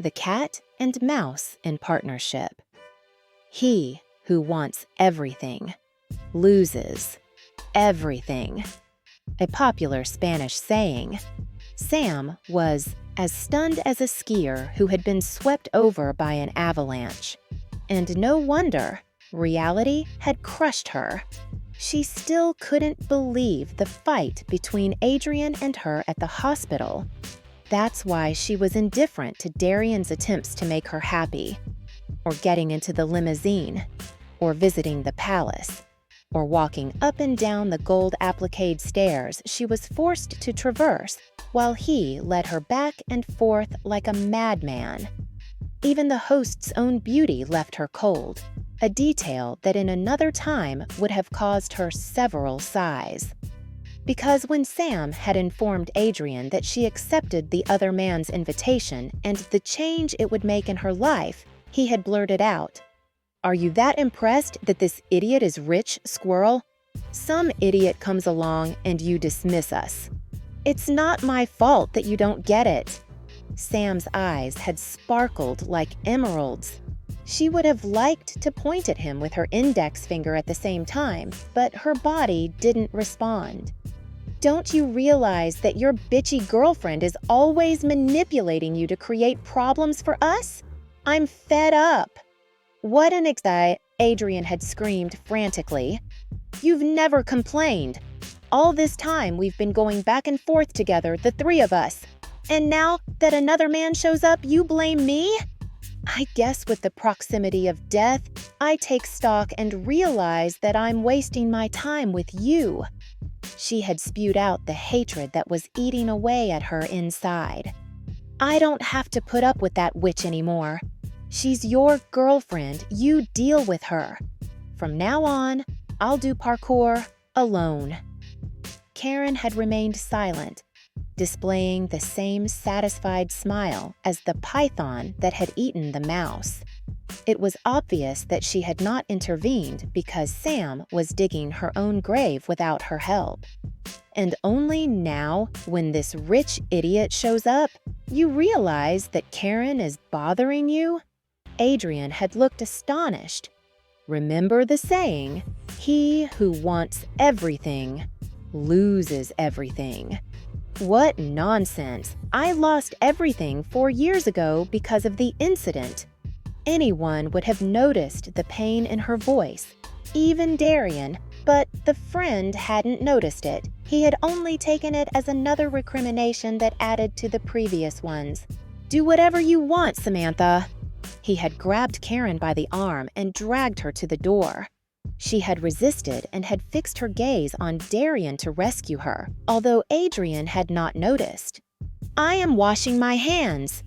The cat and mouse in partnership. He who wants everything loses everything. A popular Spanish saying. Sam was as stunned as a skier who had been swept over by an avalanche. And no wonder, reality had crushed her. She still couldn't believe the fight between Adrian and her at the hospital. That's why she was indifferent to Darien's attempts to make her happy, or getting into the limousine, or visiting the palace, or walking up and down the gold appliqued stairs she was forced to traverse while he led her back and forth like a madman. Even the host's own beauty left her cold, a detail that in another time would have caused her several sighs. Because when Sam had informed Adrian that she accepted the other man's invitation and the change it would make in her life, he had blurted out, "Are you that impressed that this idiot is rich, squirrel? Some idiot comes along and you dismiss us. It's not my fault that you don't get it." Sam's eyes had sparkled like emeralds. She would have liked to point at him with her index finger at the same time, but her body didn't respond. "Don't you realize that your bitchy girlfriend is always manipulating you to create problems for us? I'm fed up." "What an Adrian had screamed frantically. "You've never complained. All this time we've been going back and forth together, the three of us. And now that another man shows up, you blame me? I guess with the proximity of death, I take stock and realize that I'm wasting my time with you." She had spewed out the hatred that was eating away at her inside. "I don't have to put up with that witch anymore. She's your girlfriend. You deal with her. From now on, I'll do parkour alone." Karen had remained silent, displaying the same satisfied smile as the python that had eaten the mouse. It was obvious that she had not intervened because Sam was digging her own grave without her help. And only now, when this rich idiot shows up, you realize that Karen is bothering you? Adrian had looked astonished. Remember the saying, "He who wants everything loses everything." What nonsense! I lost everything 4 years ago because of the incident. Anyone would have noticed the pain in her voice, even Darien, but the friend hadn't noticed it. He had only taken it as another recrimination that added to the previous ones. "Do whatever you want, Samantha." He had grabbed Karen by the arm and dragged her to the door. She had resisted and had fixed her gaze on Darien to rescue her, although Adrian had not noticed. "I am washing my hands."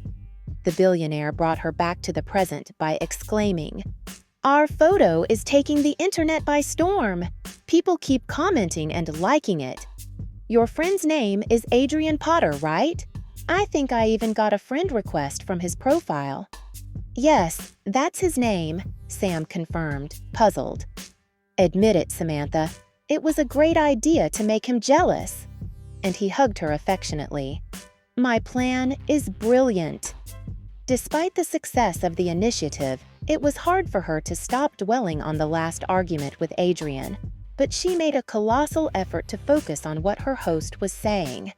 The billionaire brought her back to the present by exclaiming, "Our photo is taking the internet by storm. People keep commenting and liking it. Your friend's name is Adrian Potter, right? I think I even got a friend request from his profile." "Yes, that's his name," Sam confirmed, puzzled. "Admit it, Samantha. It was a great idea to make him jealous." And he hugged her affectionately. "My plan is brilliant." Despite the success of the initiative, it was hard for her to stop dwelling on the last argument with Adrian, but she made a colossal effort to focus on what her host was saying.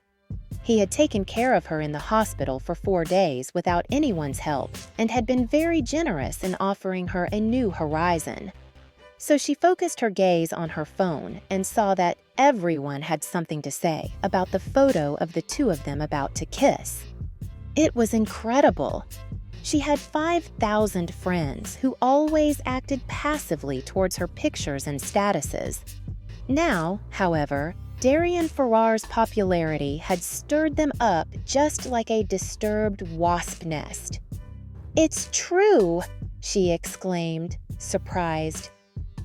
He had taken care of her in the hospital for 4 days without anyone's help and had been very generous in offering her a new horizon. So she focused her gaze on her phone and saw that everyone had something to say about the photo of the two of them about to kiss. It was incredible. She had 5,000 friends who always acted passively towards her pictures and statuses. Now, however, Darien Ferrars' popularity had stirred them up just like a disturbed wasp nest. "It's true!" she exclaimed, surprised.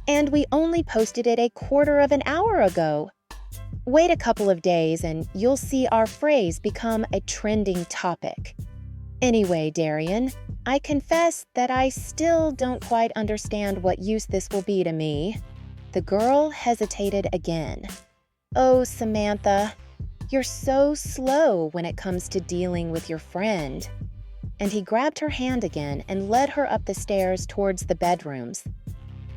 "And we only posted it a quarter of an hour ago. Wait a couple of days and you'll see our phrase become a trending topic. Anyway, Darien, I confess that I still don't quite understand what use this will be to me." The girl hesitated again. "Oh, Samantha, you're so slow when it comes to dealing with your friend." and he grabbed her hand again and led her up the stairs towards the bedrooms.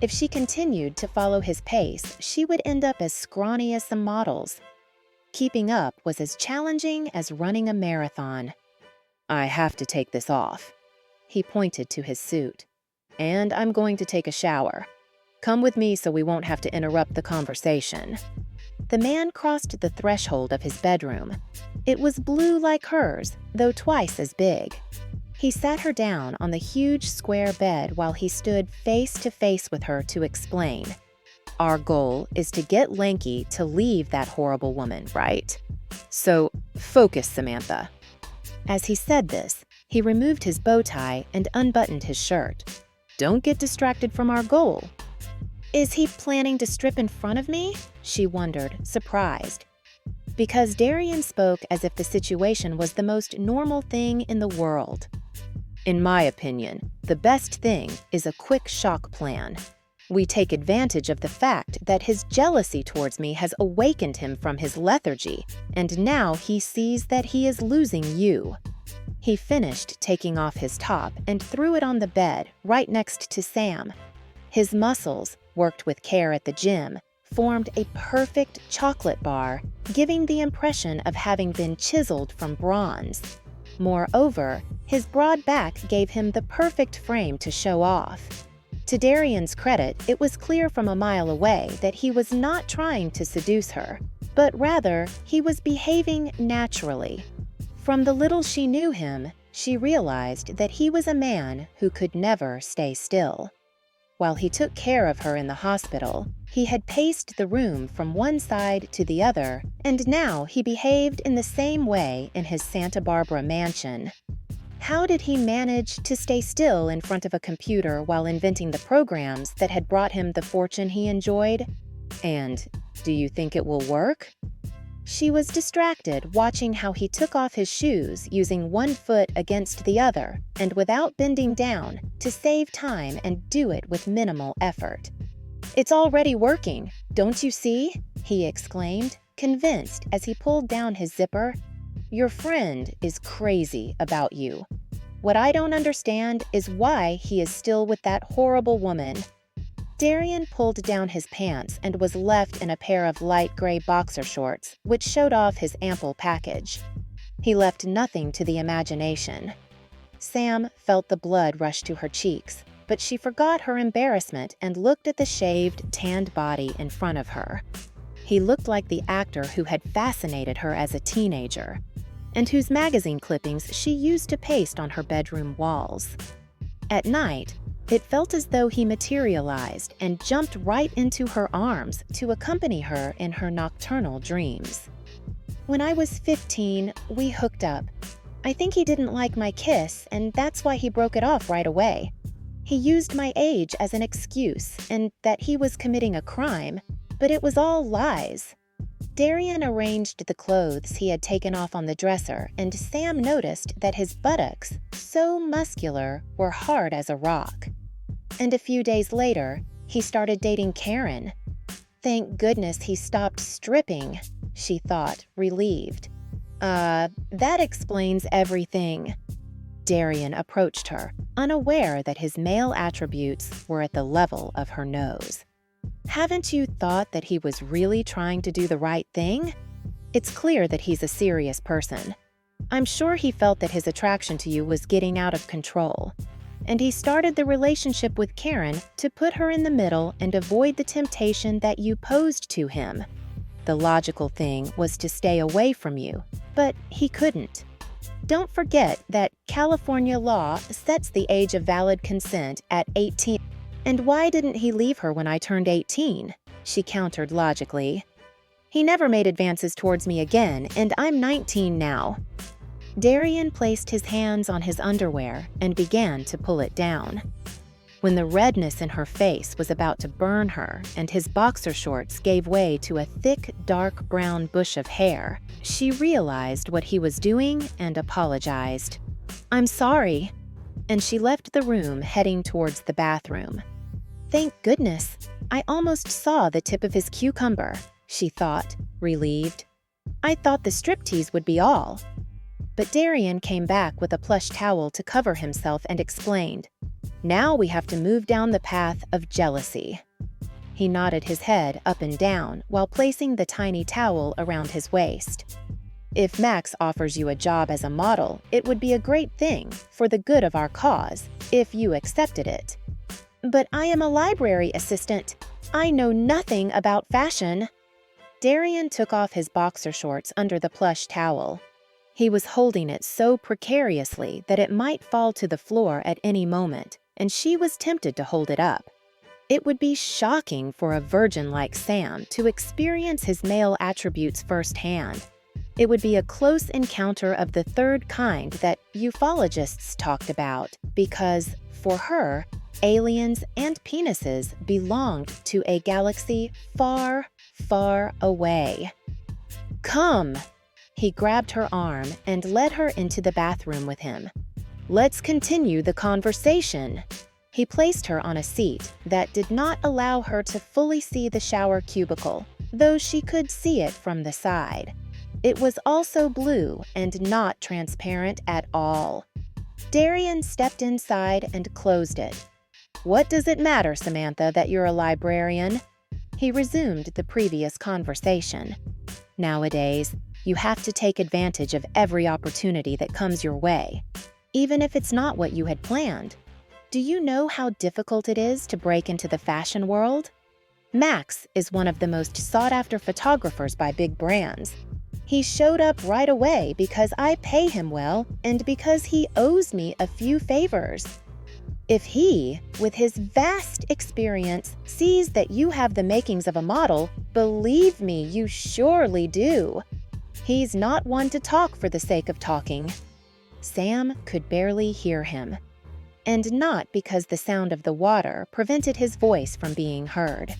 If she continued to follow his pace, she would end up as scrawny as some models. Keeping up was as challenging as running a marathon. "I have to take this off." He pointed to his suit. "And I'm going to take a shower. Come with me so we won't have to interrupt the conversation." The man crossed the threshold of his bedroom. It was blue like hers, though twice as big. He sat her down on the huge square bed while he stood face to face with her to explain. "Our goal is to get Lanky to leave that horrible woman, right? So, focus, Samantha." As he said this, he removed his bow tie and unbuttoned his shirt. "Don't get distracted from our goal." "Is he planning to strip in front of me?" she wondered, surprised. Because Darien spoke as if the situation was the most normal thing in the world. "In my opinion, the best thing is a quick shock plan. We take advantage of the fact that his jealousy towards me has awakened him from his lethargy, and now he sees that he is losing you." He finished taking off his top and threw it on the bed right next to Sam. His muscles, worked with care at the gym, formed a perfect chocolate bar, giving the impression of having been chiseled from bronze. Moreover, his broad back gave him the perfect frame to show off. To Darien's credit, it was clear from a mile away that he was not trying to seduce her, but rather he was behaving naturally. From the little she knew him, she realized that he was a man who could never stay still. While he took care of her in the hospital, he had paced the room from one side to the other, and now he behaved in the same way in his Santa Barbara mansion. How did he manage to stay still in front of a computer while inventing the programs that had brought him the fortune he enjoyed? And do you think it will work? She was distracted watching how he took off his shoes using one foot against the other and without bending down to save time and do it with minimal effort. "It's already working, don't you see?" he exclaimed, convinced as he pulled down his zipper. "Your friend is crazy about you. What I don't understand is why he is still with that horrible woman." Darien pulled down his pants and was left in a pair of light gray boxer shorts, which showed off his ample package. He left nothing to the imagination. Sam felt the blood rush to her cheeks, but she forgot her embarrassment and looked at the shaved, tanned body in front of her. He looked like the actor who had fascinated her as a teenager, and whose magazine clippings she used to paste on her bedroom walls. At night, it felt as though he materialized and jumped right into her arms to accompany her in her nocturnal dreams. "When I was 15, we hooked up. I think he didn't like my kiss, and that's why he broke it off right away. He used my age as an excuse and that he was committing a crime, but it was all lies." Darien arranged the clothes he had taken off on the dresser, and Sam noticed that his buttocks, so muscular, were hard as a rock. And a few days later, he started dating Karen. Thank goodness he stopped stripping, she thought, relieved. That explains everything." Darien approached her, unaware that his male attributes were at the level of her nose. "Haven't you thought that he was really trying to do the right thing? It's clear that he's a serious person. I'm sure he felt that his attraction to you was getting out of control. And he started the relationship with Karen to put her in the middle and avoid the temptation that you posed to him. The logical thing was to stay away from you, but he couldn't. Don't forget that California law sets the age of valid consent at 18. And why didn't he leave her when I turned 18? She countered logically. "He never made advances towards me again, and I'm 19 now." Darien placed his hands on his underwear and began to pull it down. When the redness in her face was about to burn her and his boxer shorts gave way to a thick, dark brown bush of hair, she realized what he was doing and apologized. "I'm sorry." And she left the room, heading towards the bathroom. "Thank goodness, I almost saw the tip of his cucumber," she thought, relieved. "I thought the striptease would be all." But Darien came back with a plush towel to cover himself and explained, "Now we have to move down the path of jealousy." He nodded his head up and down while placing the tiny towel around his waist. "If Max offers you a job as a model, it would be a great thing for the good of our cause, if you accepted it." "But I am a library assistant. I know nothing about fashion." Darien took off his boxer shorts under the plush towel. He was holding it so precariously that it might fall to the floor at any moment, and she was tempted to hold it up. It would be shocking for a virgin like Sam to experience his male attributes firsthand. It would be a close encounter of the third kind that ufologists talked about, because, for her, aliens and penises belonged to a galaxy far, far away. "Come!" He grabbed her arm and led her into the bathroom with him. "Let's continue the conversation." He placed her on a seat that did not allow her to fully see the shower cubicle, though she could see it from the side. It was also blue and not transparent at all. Darien stepped inside and closed it. "What does it matter, Samantha, that you're a librarian?" He resumed the previous conversation. "Nowadays, you have to take advantage of every opportunity that comes your way, even if it's not what you had planned. Do you know how difficult it is to break into the fashion world? Max is one of the most sought-after photographers by big brands. He showed up right away because I pay him well and because he owes me a few favors. If he, with his vast experience, sees that you have the makings of a model, believe me, you surely do. He's not one to talk for the sake of talking." Sam could barely hear him, and not because the sound of the water prevented his voice from being heard.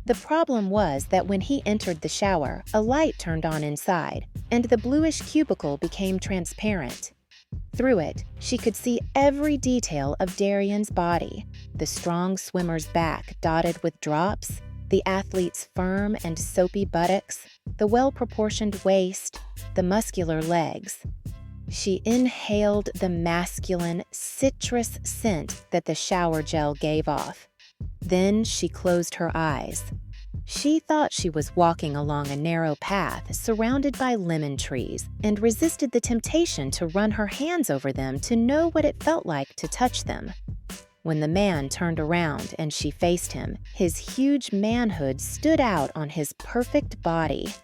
The problem was that when he entered the shower, a light turned on inside, and the bluish cubicle became transparent. Through it, she could see every detail of Darien's body: the strong swimmer's back dotted with drops, the athlete's firm and soapy buttocks, the well-proportioned waist, the muscular legs. She inhaled the masculine, citrus scent that the shower gel gave off. Then she closed her eyes. She thought she was walking along a narrow path surrounded by lemon trees and resisted the temptation to run her hands over them to know what it felt like to touch them. When the man turned around and she faced him, his huge manhood stood out on his perfect body.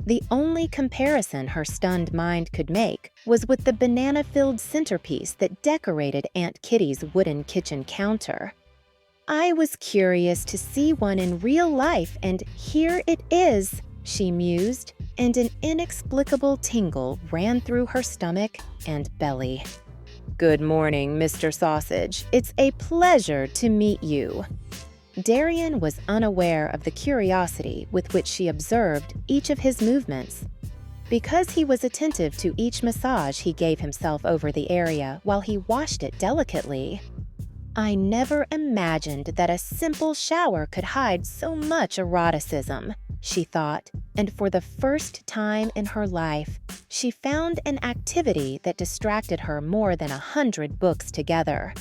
The only comparison her stunned mind could make was with the banana-filled centerpiece that decorated Aunt Kitty's wooden kitchen counter. "I was curious to see one in real life, and here it is," she mused, and an inexplicable tingle ran through her stomach and belly. "Good morning, Mr. Sausage. It's a pleasure to meet you." Darien was unaware of the curiosity with which she observed each of his movements. Because he was attentive to each massage he gave himself over the area while he washed it delicately. "I never imagined that a simple shower could hide so much eroticism," she thought, and for the first time in her life, she found an activity that distracted her more than 100 books together.